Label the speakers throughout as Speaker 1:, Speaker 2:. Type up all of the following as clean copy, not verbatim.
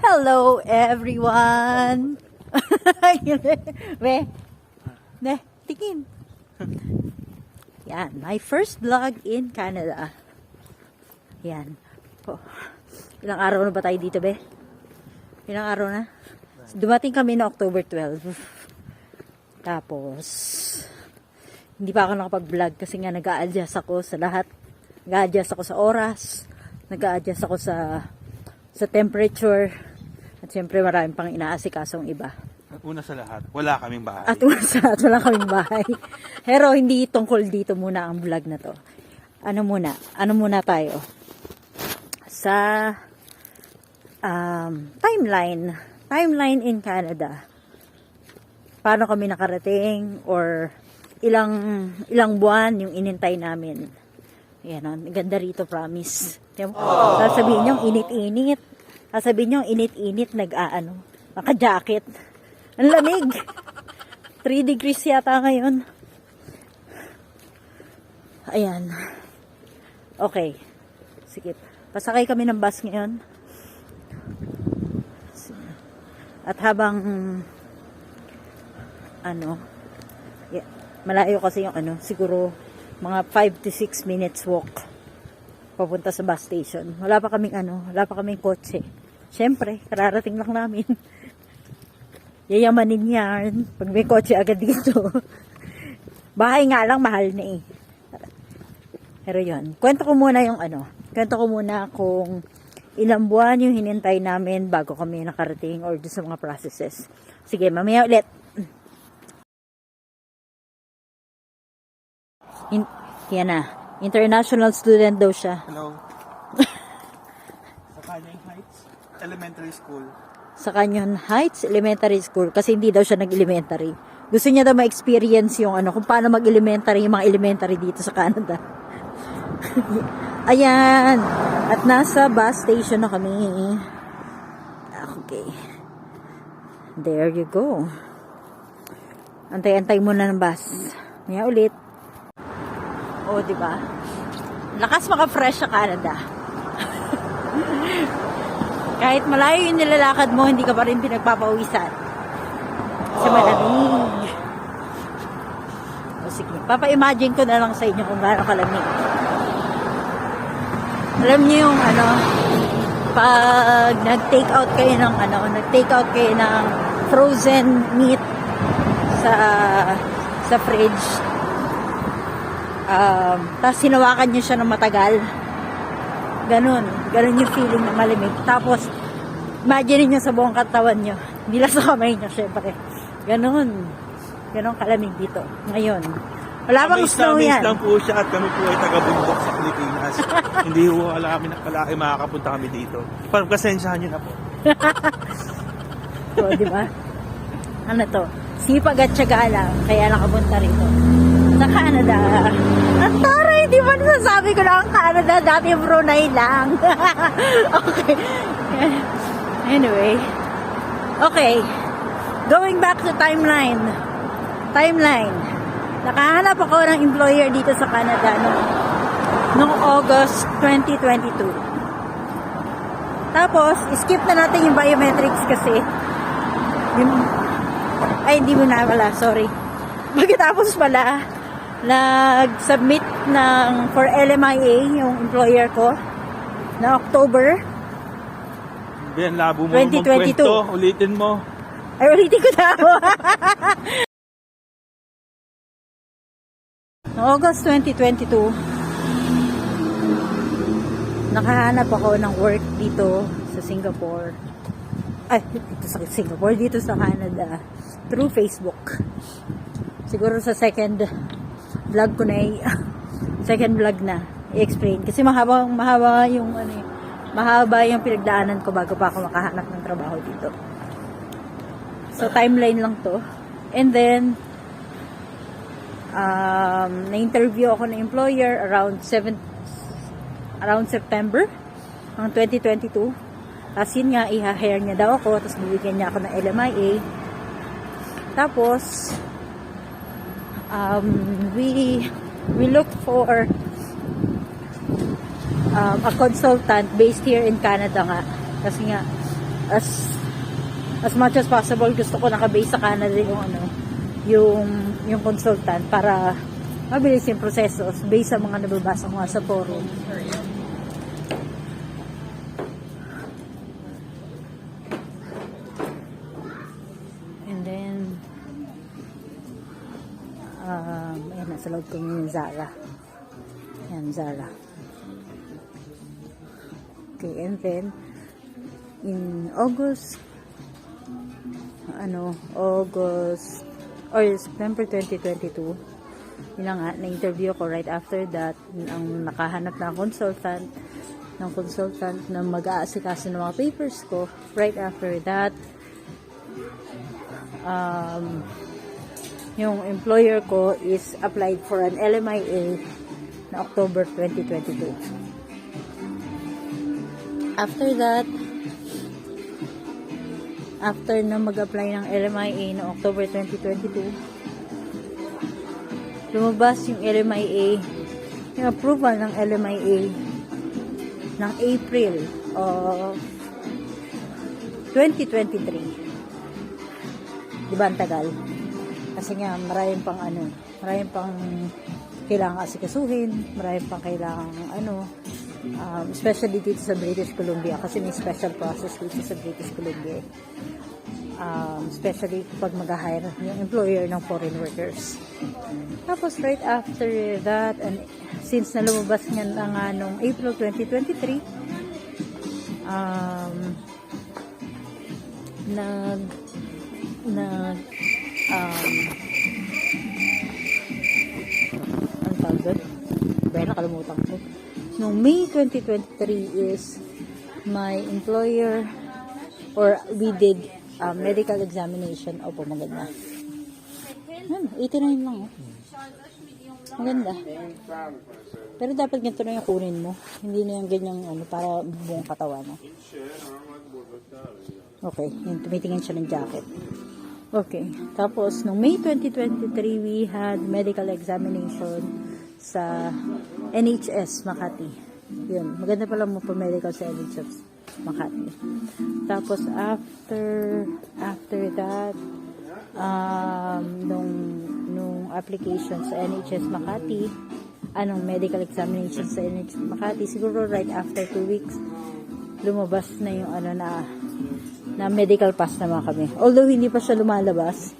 Speaker 1: Hello everyone! Be, tingin. Yan, my first vlog in Canada. Yan. Oh. Ilang araw na ba tayo dito, be? Ilang araw na? Dumating kami na October 12. Tapos, hindi pa ako nakapag-vlog kasi nga nag-a-adjust ako sa lahat. Nag-a-adjust ako sa oras. Nag-a-adjust ako sa temperature. At syempre maraming pang inaasikasong iba.
Speaker 2: At una sa lahat, wala kaming bahay.
Speaker 1: At una sa lahat, wala kaming bahay. Pero hindi tungkol dito muna ang vlog na to. Ano muna tayo? Sa timeline in Canada. Paano kami nakarating or ilang buwan yung inintay namin. Yan o, ganda rito, promise. Sasabihin nyo, init-init. Sasabihin nyo, init-init, naka-jacket. Ang lamig. 3 degrees yata ngayon. Ayan. Okay. Sige. Pasakay kami ng bus ngayon. At habang malayo kasi yung siguro mga 5 to 6 minutes walk papunta sa bus station. Wala pa kaming kotse. Syempre, kararating lang namin. Yayamanin yan pag may kotse agad dito. Bahay nga lang, mahal na eh. Pero yun, kwento ko muna kung ilang buwan yung hinintay namin bago kami nakarating or doon sa mga processes. Sige, mamaya ulit. Yan na. International student daw siya.
Speaker 2: Hello. Sa Canyon Heights Elementary School.
Speaker 1: Sa Canyon Heights Elementary School kasi hindi daw siya nag-elementary. Gusto niya daw ma-experience yung kung paano mag-elementary yung mga elementary dito sa Canada. Ayan. At nasa bus station na kami. Okay. There you go. Antay-antay muna ng bus. Maya ulit. O, diba? Lakas maka-fresh sa Canada. Kahit malayo yung nilalakad mo, hindi ka pa rin pinagpapawisan. Kasi malamig. O, sige. Papa-imagine ko na lang sa inyo kung gaano kalamig. Alam niyo yung pag nag-take out kayo ng frozen meat sa fridge. Tapos hinawakan nyo siya ng matagal. Ganun yung feeling na malamig. Tapos, imagine nyo sa buong katawan nyo. Hindi lang sa kamay nyo, syempre. Ganun kalamig dito. Ngayon. Wala bang snow yan.
Speaker 2: Lang po siya at kami po ay taga-bundok sa Pilipinas. Hindi po alam kami nakalaki makakapunta kami dito. Pasensyahan nyo na po.
Speaker 1: So, di ba? Sipag at tiyaga lang. Kaya nakapunta rito. Sa Canada. At taray, di ba nasasabi ko lang Canada, dati Brunei lang. Okay. Anyway. Okay. Going back to timeline. Nakahanap ako ng employer dito sa Canada noong August 2022. Tapos, skip na natin yung biometrics kasi. Hindi mo na pala, sorry. Pagkatapos pala, nag-submit for LMIA yung employer ko na October
Speaker 2: Ben, labo mo
Speaker 1: 2022.
Speaker 2: Magkwento, ulitin mo.
Speaker 1: Ay, ulitin ko na. August 2022, nakahanap ako ng work dito sa Singapore. Dito sa Canada through Facebook. Siguro sa second vlog ko na i-explain kasi mahaba yung pinagdaanan ko bago pa ako makahanap ng trabaho dito. So timeline lang to. And then na-interview ako ng employer around September ng 2022. Tapos yun nga, i-hire niya daw ako, tapos bibigyan niya ako ng LMIA. Tapos we looked for a consultant based here in Canada nga. Kasi nga as much as possible gusto ko naka-base sa Canada yung consultant para mabilis yung proseso based sa mga nababasa ko nga sa forum. And then ayan, nasa loob ko yung Zara. Ayan, Zara. Okay, and then in August or September 2022, yun na nga, na-interview ko right after that, ang nakahanap na consultant na mag-aasikaso ng mga papers ko. Right after that, yung employer ko is applied for an LMIA na October 2022. After that, after na mag-apply ng LMIA no October 2022, lumabas yung LMIA, yung approval ng LMIA ng April of 2023. Diba ang tagal? Kasi nga maraming pang kailangan asikasuhin, maraming pang kailangan especially dito sa British Columbia kasi may special process dito sa British Columbia, especially pag mag-hire yung employer ng foreign workers. Tapos right after that, and since na lumabas nga nung April 2023, ang tawag doon? Nakalimutan ko. Noong May 2023 is my employer, or we did medical examination. Opo, maganda. 89 lang, oh. Maganda. Pero dapat ganito na yung kunin mo. Hindi na yung ganyang para buong katawan, no? Okay, yung tumitingin siya ng jacket. Okay, tapos noong May 2023 we had medical examination sa NHS Makati. Yun, maganda pala mo pa medical sa NHS Makati. Tapos after that, nung application sa NHS Makati, medical examination sa NHS Makati, siguro right after 2 weeks, lumabas na yung na medical pass naman kami. Although hindi pa siya lumalabas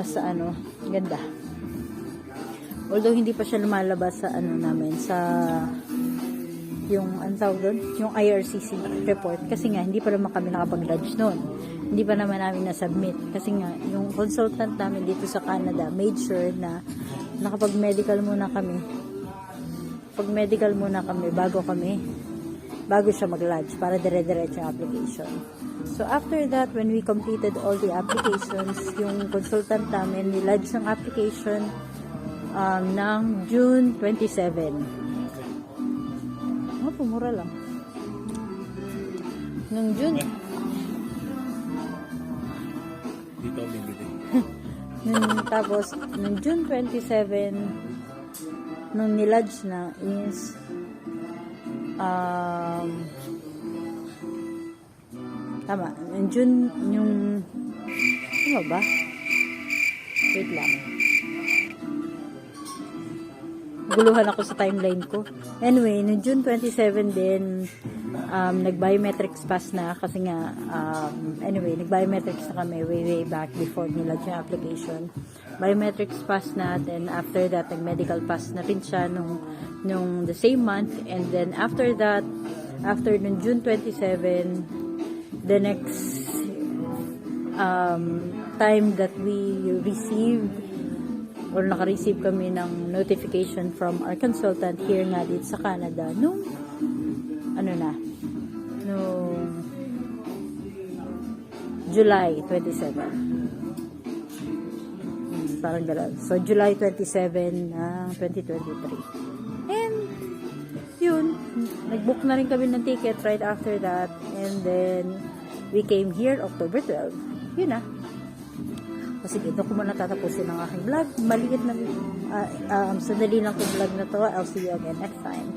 Speaker 1: sa ganda. Although hindi pa siya lumalabas sa namin, sa yung yung IRCC report, kasi nga hindi pa naman kami nakapag-lodge noon. Hindi pa naman namin na-submit kasi nga yung consultant namin dito sa Canada made sure na nakapag-medical muna kami. Pag-medical muna kami bago siya mag-lodge para dire-diretso yung application. So after that, when we completed all the applications, yung consultant namin ni-lodge ng application ng June 27. Mura lang. Nung June.
Speaker 2: Dito bibili.
Speaker 1: Tapos, nung June 27, nung nilodge na is tama. Nung June, tama ba? Wait lang. Guluhan ako sa timeline ko. Anyway, no June 27 din, nag-biometrics pass na kasi nga, nag-biometrics na kami way back before nila yung application. Biometrics pass na, then after that, nag-medical pass na rin siya nung the same month, and then after that, after nung June 27, the next time that we received or naka-receive kami ng notification from our consultant here nga dito sa Canada nung July 27. Parang gano'n. So, July 27 ng 2023. And, yun, nag-book na rin kami ng ticket right after that. And then, we came here October 12. Yun na. Sige, doon ko muna tatapusin ang aking vlog. Maliit na, sandali lang itong vlog na to. I'll see you again next time.